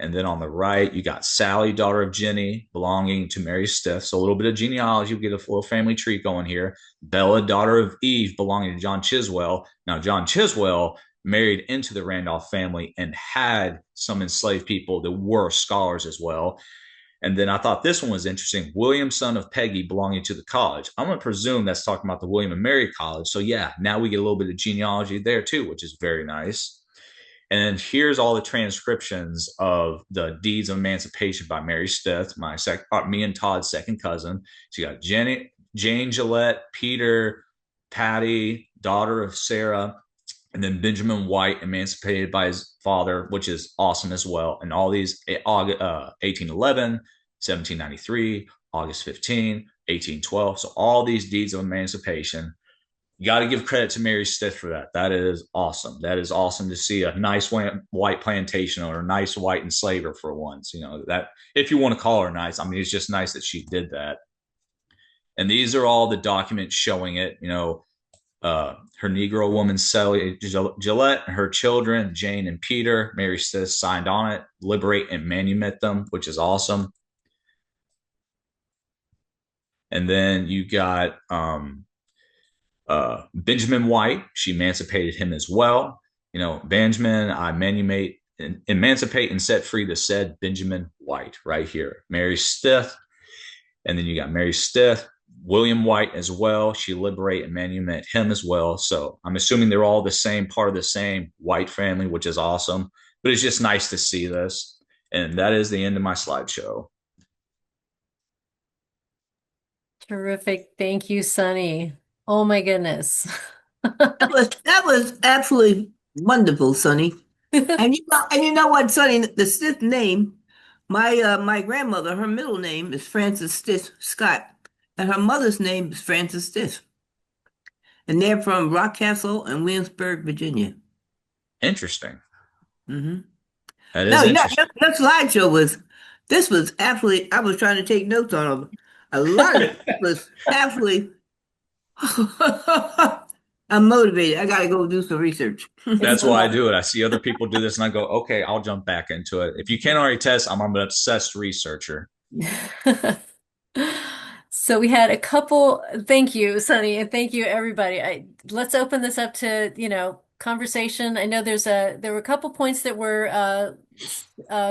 And then on the right, you got Sally, daughter of Jenny, belonging to Mary Stith. So a little bit of genealogy. We get a little family tree going here. Bella, daughter of Eve, belonging to John Chiswell. Now, John Chiswell married into the Randolph family and had some enslaved people that were scholars as well. And then I thought this one was interesting. William, son of Peggy, belonging to the college. I'm going to presume that's talking about the William and Mary College. So yeah, now we get a little bit of genealogy there too, which is very nice. And here's all the transcriptions of the deeds of emancipation by Mary Stith, me and Todd's second cousin. So you got Jane Gillette, Peter, Patty, daughter of Sarah, and then Benjamin White, emancipated by his father, which is awesome as well. And all these 1811, 1793, August 15, 1812. So all these deeds of emancipation. You got to give credit to Mary Stith for that. That is awesome. That is awesome to see a nice white plantation owner, a nice white enslaver for once. You know, that if you want to call her nice, I mean, it's just nice that she did that. And these are all the documents showing it. Her Negro woman, Sally Gillette, her children, Jane and Peter. Mary Stith signed on it, liberate and manumit them, which is awesome. And then you got Benjamin White. She emancipated him as well. Benjamin, I emancipate and set free the said Benjamin White right here. Mary Stith. And then you got Mary Stith, William White as well. She liberate and manumit him as well. So I'm assuming they're all the same part of the same White family, which is awesome. But it's just nice to see this. And that is the end of my slideshow. Terrific. Thank you, Sunny. Oh my goodness. That was absolutely wonderful, Sonny. And you know what, Sonny? The Stith name, my grandmother, her middle name is Frances Stith Scott, and her mother's name is Frances Stith, and they're from Rockcastle and Williamsburg, Virginia. Interesting. Hmm. That No, is yeah, interesting. that slideshow was. This was absolutely. I was trying to take notes on them. A lot of it was absolutely. I'm motivated. I got to go do some research. That's why I do it. I see other people do this and I go, okay, I'll jump back into it. If you can't already test, I'm an obsessed researcher. So we had a couple, thank you, Sunny, and thank you, everybody. Let's open this up to, conversation. I know there were a couple points that were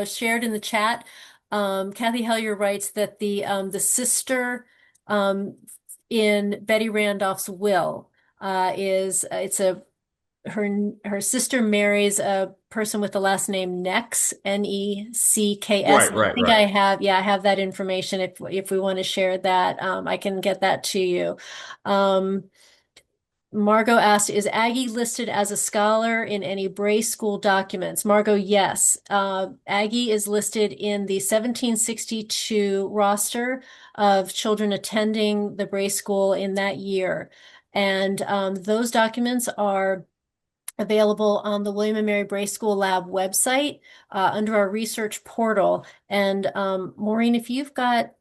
shared in the chat. Kathy Hellier writes that the sister um, in Betty Randolph's will her sister marries a person with the last name Necks, Necks. Right, I right, think right. I have that information. If we want to share that, I can get that to you. Um, Margot asked, is Aggie listed as a scholar in any Bray School documents? Margot, yes. Aggie is listed in the 1762 roster of children attending the Bray School in that year. And those documents are available on the William and Mary Bray School Lab website under our research portal. And Maureen, if you've got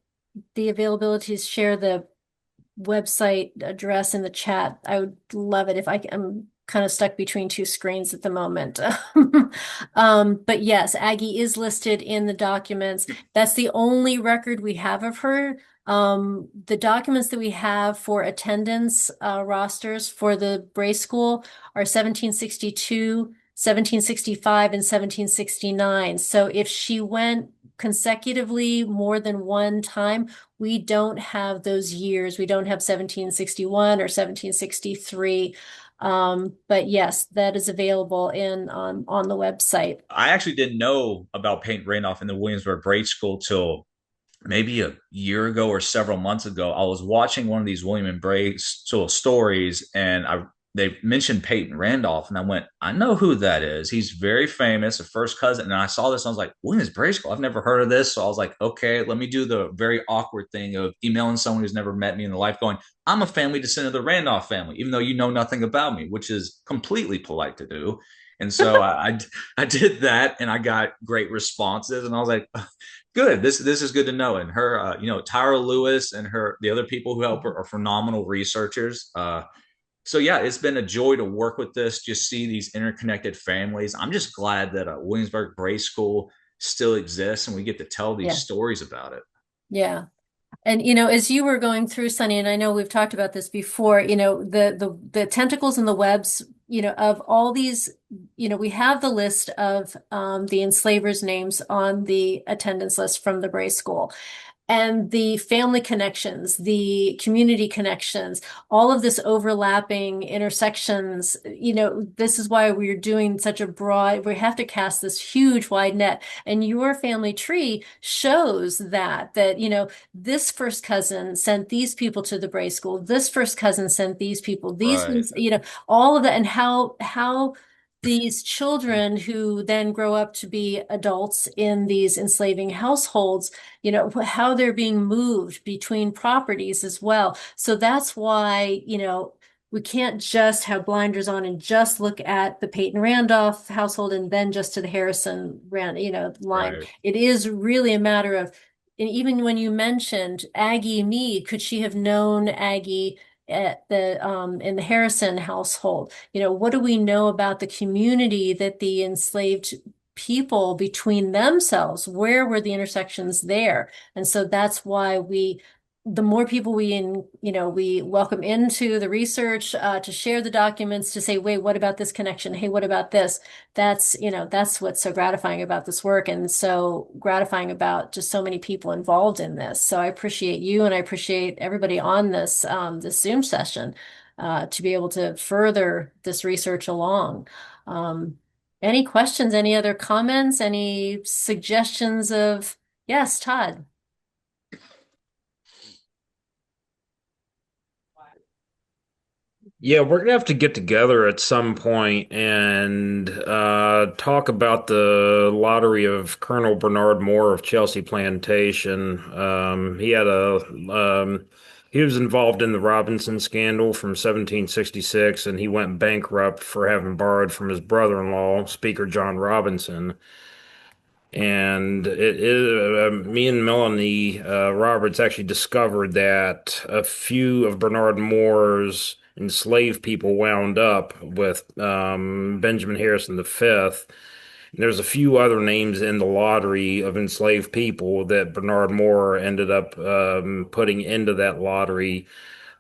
the availability to share the website address in the chat, I would love it. I'm kind of stuck between two screens at the moment. But yes, Aggie is listed in the documents. That's the only record we have of her. The documents that we have for attendance rosters for the Bray School are 1762, 1765, and 1769. So if she went consecutively more than one time, we don't have those years. We don't have 1761 or 1763. But yes, that is available on the website. I actually didn't know about Peyton Randolph in the Williamsburg Bray School till maybe a year ago or several months ago. I was watching one of these William and Bray stories, and they mentioned Peyton Randolph, and I went, I know who that is. He's very famous, a first cousin. And I saw this, and I was like, Williams Bray School. I've never heard of this. So I was like, okay, let me do the very awkward thing of emailing someone who's never met me in their life, going, I'm a family descendant of the Randolph family, even though you know nothing about me, which is completely polite to do. And so I did that, and I got great responses, and I was like, good. This is good to know. And her, Tyra Lewis and the other people who help her are phenomenal researchers. So yeah, it's been a joy to work with this. Just see these interconnected families. I'm just glad that Williamsburg Bray School still exists and we get to tell these Yeah. stories about it. Yeah. And as you were going through, Sunny, and I know we've talked about this before, the tentacles and the webs, of all these, we have the list of the enslavers' names on the attendance list from the Bray School. And the family connections, the community connections, all of this overlapping intersections, this is why we're doing such a we have to cast this huge wide net. And your family tree shows that, this first cousin sent these people to the Bray School. This first cousin sent these people, these Right. ones, all of that, and how these children who then grow up to be adults in these enslaving households, how they're being moved between properties as well. So that's why, we can't just have blinders on and just look at the Peyton Randolph household and then just to the Harrison line. Right. It is really a matter of even when you mentioned Aggie Mead, could she have known Aggie at the in the Harrison household? What do we know about the community that the enslaved people between themselves, where were the intersections there? And so that's why the more people we welcome into the research to share the documents, to say, wait, what about this connection? Hey, what about this? That's what's so gratifying about this work, and so gratifying about just so many people involved in this. So I appreciate you, and I appreciate everybody on this Zoom session to be able to further this research along. Any questions, any other comments, any suggestions of, yes, Todd? Yeah, we're gonna have to get together at some point and talk about the lottery of Colonel Bernard Moore of Chelsea Plantation. He was involved in the Robinson scandal from 1766, and he went bankrupt for having borrowed from his brother-in-law, Speaker John Robinson. And me and Melanie Roberts actually discovered that a few of Bernard Moore's enslaved people wound up with Benjamin Harrison V. There's a few other names in the lottery of enslaved people that Bernard Moore ended up putting into that lottery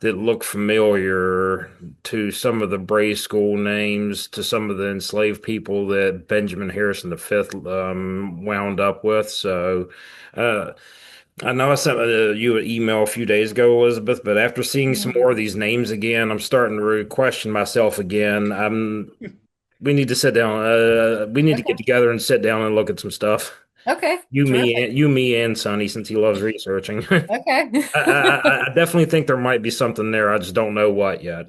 that look familiar to some of the Bray School names, to some of the enslaved people that Benjamin Harrison V wound up with. So I know I sent you an email a few days ago, Elizabeth, but after seeing some more of these names again, I'm starting to question myself again. We need to sit down. We need to get Okay. together and sit down and look at some stuff. Okay. Terrific. You, me, and Sonny, since he loves researching. Okay. I definitely think there might be something there. I just don't know what yet.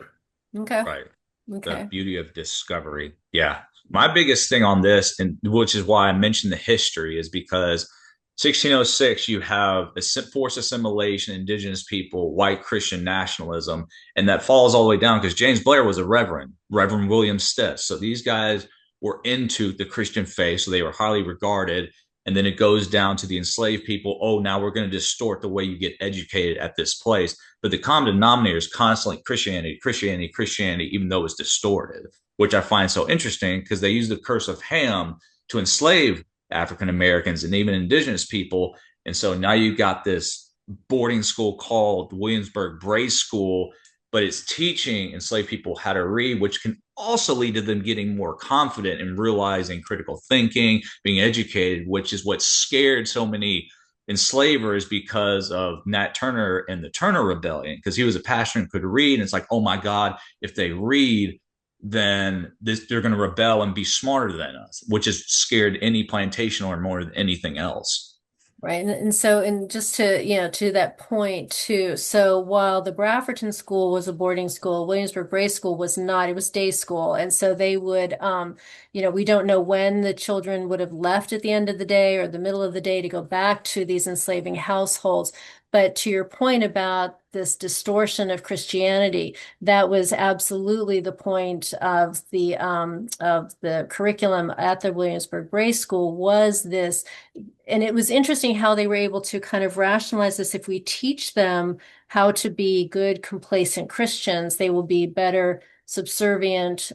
Okay. Right. The Okay. beauty of discovery. Yeah. My biggest thing on this, and which is why I mentioned the history, is because 1606, you have a forced assimilation, indigenous people, white Christian nationalism, and that falls all the way down because James Blair was a reverend, Reverend William Stiss. So these guys were into the Christian faith, so they were highly regarded. And then it goes down to the enslaved people. Oh, now we're going to distort the way you get educated at this place. But the common denominator is constantly Christianity, Christianity, Christianity, even though it's distorted, which I find so interesting because they use the curse of Ham to enslave African Americans and even indigenous people. And so now you've got this boarding school called Williamsburg Bray School, but it's teaching enslaved people how to read, which can also lead to them getting more confident and realizing critical thinking, being educated, which is what scared so many enslavers because of Nat Turner and the Turner Rebellion, because he was a pastor and could read. And it's like, oh my God, if they read, then they're going to rebel and be smarter than us, which has scared any plantation owner more than anything else. Right. And so, and just to that point too. So while the Brafferton School was a boarding school, Williamsburg Bray School was not, it was day school. And so they would, we don't know when the children would have left at the end of the day or the middle of the day to go back to these enslaving households. But to your point about this distortion of Christianity, that was absolutely the point of the curriculum at the Williamsburg Bray School was this. And it was interesting how they were able to kind of rationalize this. If we teach them how to be good, complacent Christians, they will be better subservient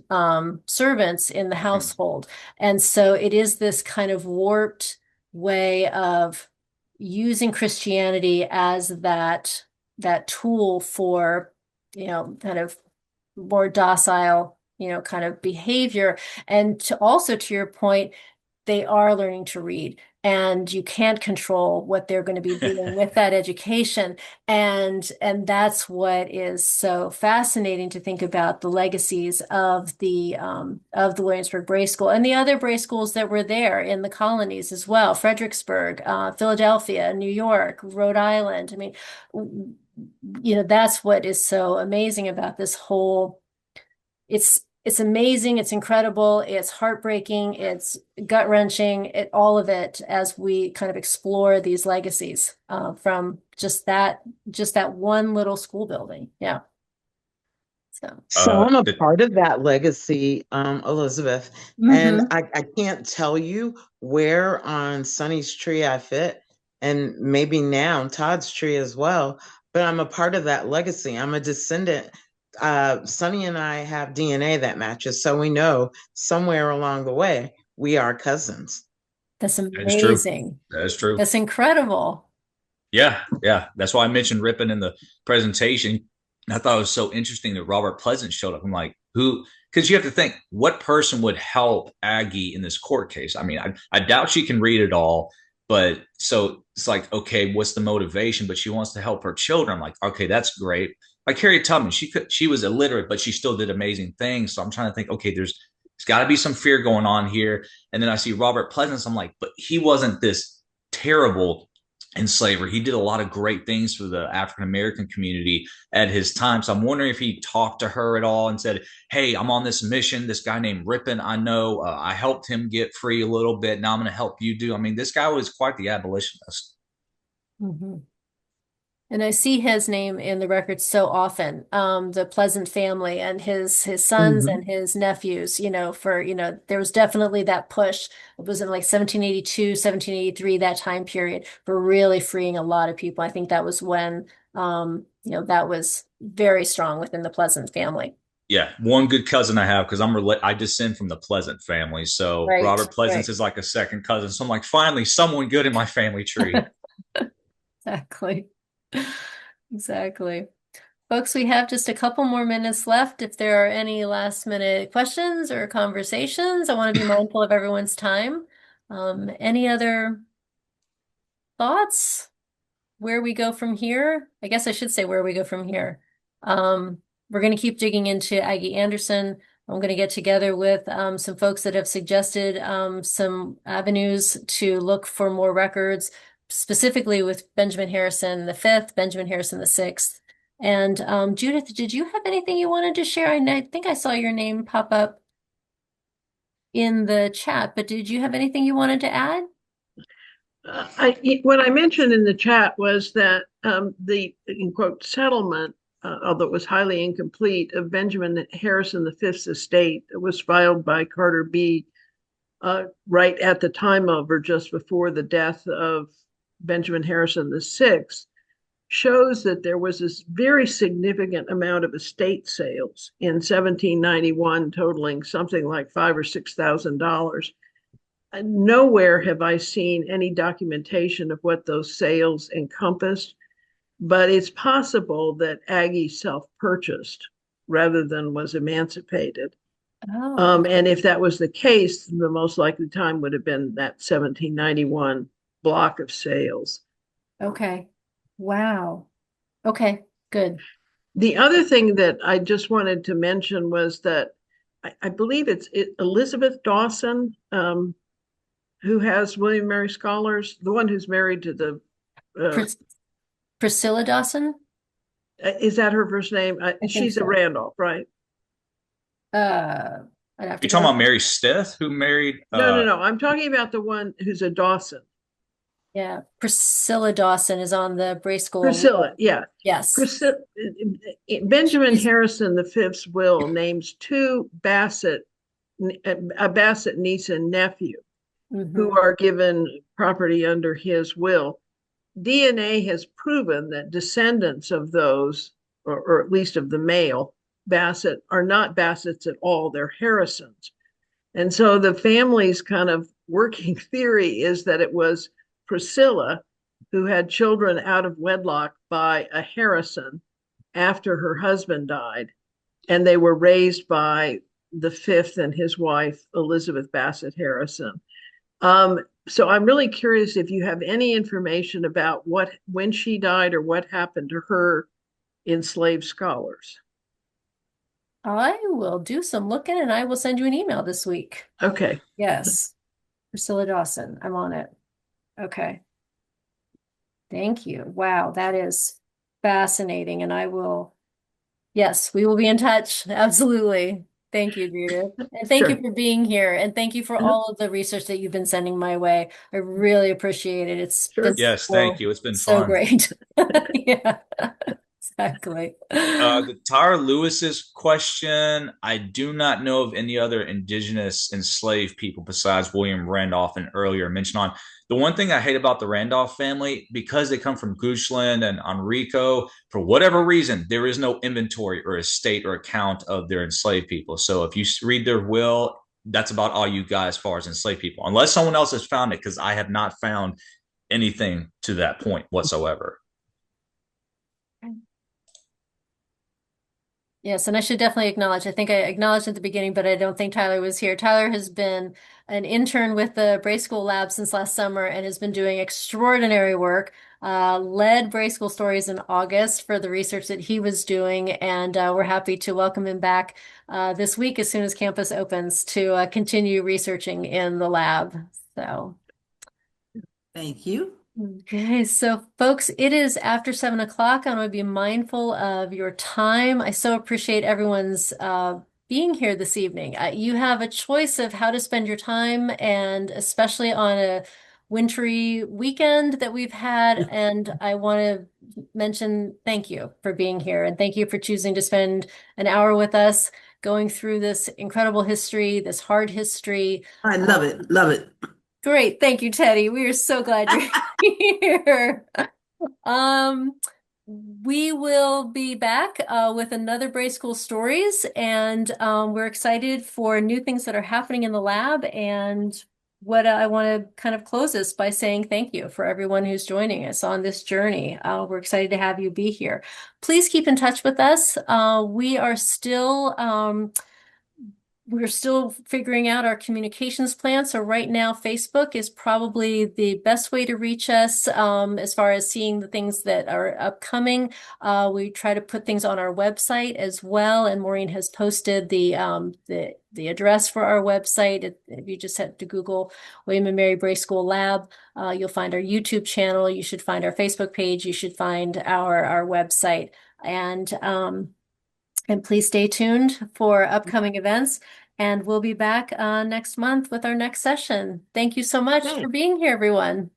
servants in the household. And so it is this kind of warped way of using Christianity as that tool for, kind of more docile, kind of behavior. And to your point, they are learning to read, and you can't control what they're going to be doing with that education. And that's what is so fascinating to think about the legacies of the Williamsburg Bray School and the other Bray schools that were there in the colonies as well, Fredericksburg, Philadelphia, New York, Rhode Island. I mean, that's what is so amazing about this whole, it's amazing, it's incredible, it's heartbreaking, it's gut-wrenching, all of it as we kind of explore these legacies from just that one little school building. Yeah. So I'm a part of that legacy, Elizabeth, and Mhm. I can't tell you where on Sunny's tree I fit. and maybe now Todd's tree as well. But I'm a part of that legacy. I'm a descendant. Sonny and I have DNA that matches, so we know somewhere along the way we are cousins. That's That is true. amazing. That is true. That's incredible. Yeah, yeah. That's why I mentioned Ripon in the presentation. I thought it was so interesting that Robert Pleasant showed up. I'm like, who? Because you have to think, what person would help Aggie in this court case? I mean, I doubt she can read it all, but so it's like, okay, what's the motivation? But she wants to help her children. I'm like, okay, that's great. Like Harriet Tubman, she was illiterate, but she still did amazing things. So I'm trying to think, okay, there's got to be some fear going on here. And then I see Robert Pleasant. So I'm like, but he wasn't this terrible enslaver. He did a lot of great things for the African American community at his time. So I'm wondering if he talked to her at all and said, hey, I'm on this mission. This guy named Ripon, I know, I helped him get free a little bit. Now I'm going to help you do. I mean, this guy was quite the abolitionist. Mm-hmm. And I see his name in the records so often, the Pleasant family and his sons and his nephews, there was definitely that push. It was in like 1782, 1783, that time period for really freeing a lot of people. I think that was when, that was very strong within the Pleasant family. Yeah, one good cousin I have because I descend from the Pleasant family. So Right, Robert Pleasant right. is like a second cousin. So I'm like, finally, someone good in my family tree. Exactly. Exactly. Folks, we have just a couple more minutes left. If there are any last minute questions or conversations, I want to be mindful of everyone's time. Any other thoughts? Where we go from here? I guess I should say where we go from here. We're going to keep digging into Aggie Anderson. I'm going to get together with some folks that have suggested some avenues to look for more records, specifically with Benjamin Harrison the fifth, Benjamin Harrison the sixth. And Judith, did you have anything you wanted to share? I think I saw your name pop up in the chat, but did you have anything you wanted to add? What I mentioned in the chat was that the, in quote, settlement, although it was highly incomplete, of Benjamin Harrison V's estate was filed by Carter B. Right at the time of or just before the death of Benjamin Harrison VI, shows that there was this very significant amount of estate sales in 1791, totaling something like $5,000 or $6,000. Nowhere have I seen any documentation of what those sales encompassed, but it's possible that Aggie self-purchased rather than was emancipated. Oh. And if that was the case, the most likely time would have been that 1791 block of sales. Okay. Wow. Okay, good. The other thing that I just wanted to mention was that I believe it's Elizabeth Dawson, who has William Mary Scholars, the one who's married to the Priscilla Dawson? Is that her first name? She's a Randolph, right? I'd have to You talking about Mary Stith, who married? No. I'm talking about the one who's a Dawson. Yeah, Priscilla Dawson is on the Bray School. Priscilla, yeah. Yes. Benjamin Harrison V's will names two a Bassett niece and nephew who are given property under his will. DNA has proven that descendants of those, or at least of the male Bassett, are not Bassetts at all. They're Harrisons. And so the family's kind of working theory is that it was Priscilla who had children out of wedlock by a Harrison after her husband died. And they were raised by the fifth and his wife, Elizabeth Bassett Harrison. So I'm really curious if you have any information about when she died or what happened to her enslaved scholars. I will do some looking and I will send you an email this week. Okay. Yes. Priscilla Dawson. I'm on it. Okay. Thank you. Wow, that is fascinating. And yes, we will be in touch. Absolutely. Thank you, Judith. And thank you for being here. And thank you for all of the research that you've been sending my way. I really appreciate it. It's been Yes, thank you. It's been so fun. great. Yeah. Exactly. The Tyler Lewis's question, I do not know of any other indigenous enslaved people besides William Randolph and earlier mentioned on. The one thing I hate about the Randolph family, because they come from Goochland and Enrico, for whatever reason, there is no inventory or estate or account of their enslaved people. So if you read their will, that's about all you got as far as enslaved people, unless someone else has found it, because I have not found anything to that point whatsoever. Yes, and I should definitely acknowledge, I think I acknowledged at the beginning, but I don't think Tyler was here. Tyler has been an intern with the Bray School Lab since last summer and has been doing extraordinary work, led Bray School Stories in August for the research that he was doing, and we're happy to welcome him back this week as soon as campus opens to continue researching in the lab. So, Thank you. okay, so folks, it is after 7 o'clock. I want to be mindful of your time. I so appreciate everyone's being here this evening. You have a choice of how to spend your time, and especially on a wintry weekend that we've had. And I want to mention thank you for being here, and thank you for choosing to spend an hour with us going through this incredible history, this hard history. I love it. Love it. Great. Thank you, Teddy. We are so glad you're here. We will be back with another Bray School Stories, and we're excited for new things that are happening in the lab. And what I want to kind of close this by saying thank you for everyone who's joining us on this journey. We're excited to have you be here. Please keep in touch with us. We're still figuring out our communications plan. So right now, Facebook is probably the best way to reach us as far as seeing the things that are upcoming. We try to put things on our website as well. And Maureen has posted the address for our website. If you just have to Google William and Mary Bray School Lab, you'll find our YouTube channel. You should find our Facebook page. You should find our website. And please stay tuned for upcoming events. And we'll be back next month with our next session. Thank you so much for being here, everyone.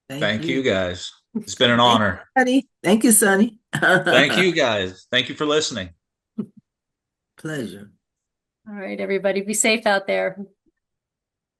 Thank you, guys. It's been an honor. Thank you, Sonny. Thank you, guys. Thank you for listening. Pleasure. All right, everybody, be safe out there.